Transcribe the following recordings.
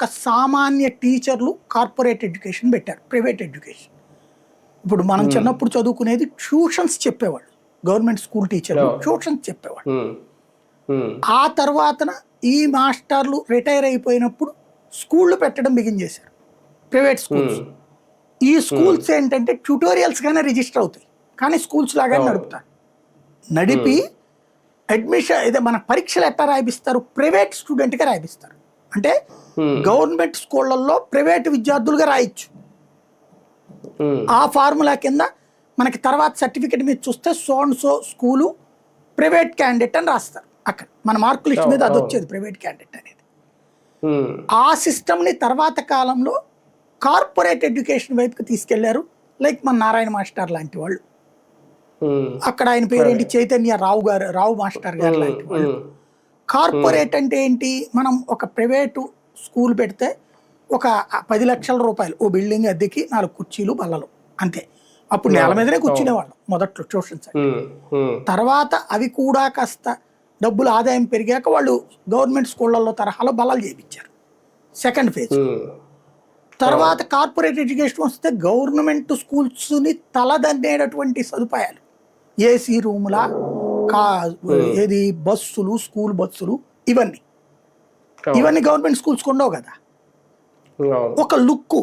ఒక సామాన్య టీచర్లు కార్పొరేట్ ఎడ్యుకేషన్ పెట్టారు, ప్రైవేట్ ఎడ్యుకేషన్. ఇప్పుడు మనం చిన్నప్పుడు చదువుకునేది ట్యూషన్స్ చెప్పేవాళ్ళు, గవర్నమెంట్ స్కూల్ టీచర్లు ట్యూషన్స్ చెప్పేవాళ్ళు. ఆ తర్వాతన ఈ మాస్టర్లు రిటైర్ అయిపోయినప్పుడు స్కూళ్ళు పెట్టడం బిగిన్ చేశారు, ప్రైవేట్ స్కూల్స్. ఈ స్కూల్స్ ఏంటంటే ట్యూటోరియల్స్ గానే రిజిస్టర్ అవుతాయి, కానీ స్కూల్స్ లాగానే నడుపుతారు. నడిపి అడ్మిషన్ ఇదే మన పరీక్షలు ఎట్లా రాయిస్తారు, ప్రైవేట్ స్టూడెంట్గా రాయిస్తారు. అంటే గవర్నమెంట్ స్కూళ్ళల్లో ప్రైవేట్ విద్యార్థులుగా రాయొచ్చు. ఆ ఫార్ములా కింద మనకి తర్వాత సర్టిఫికెట్ మీద చూస్తే so and so school private candidate అని రాస్తారు. అక్కడ మన మార్కు లిస్ట్ మీద అది వచ్చేది, ప్రైవేట్ క్యాండిడేట్ అనేది. ఆ సిస్టమ్ని తర్వాత కాలంలో కార్పొరేట్ ఎడ్యుకేషన్ వైపుకి తీసుకెళ్లారు. లైక్ మన నారాయణ మాస్టర్ లాంటి వాళ్ళు, అక్కడ ఆయన పేరేంటి చైతన్య రావు మాస్టర్ గారు లాంటి వాళ్ళు. కార్పొరేట్ అంటే ఏంటి, మనం ఒక ప్రైవేటు స్కూల్ పెడితే ఒక 10 లక్షల రూపాయలు ఓ బిల్డింగ్ అద్దెకి 4 కుర్చీలు బల్లలు అంతే. అప్పుడు నేల మీదనే కూర్చునేవాళ్ళం మొదట్లో ట్యూషన్స్. తర్వాత అవి కూడా కాస్త డబ్బులు ఆదాయం పెరిగాక వాళ్ళు గవర్నమెంట్ స్కూళ్ళల్లో తరహాలో బల్లలు చేయించారు, సెకండ్ ఫేజ్. తర్వాత కార్పొరేట్ ఎడ్యుకేషన్ వస్తే గవర్నమెంట్ స్కూల్స్ని తలదన్నేటటువంటి సదుపాయాలు, ఏసీ రూముల ఏది బస్సులు, స్కూల్ బస్సులు, ఇవన్నీ గవర్నమెంట్ స్కూల్స్ ఉండవు కదా. ఒక లుక్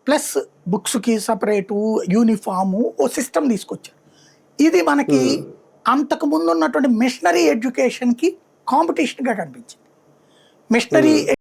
ప్లస్ బుక్స్కి సపరేటు యూనిఫాము ఓ సిస్టమ్ తీసుకొచ్చారు. ఇది మనకి అంతకు ముందు ఉన్నటువంటి మిషనరీ ఎడ్యుకేషన్కి కాంపిటీషన్గా కనిపించింది. మిషనరీ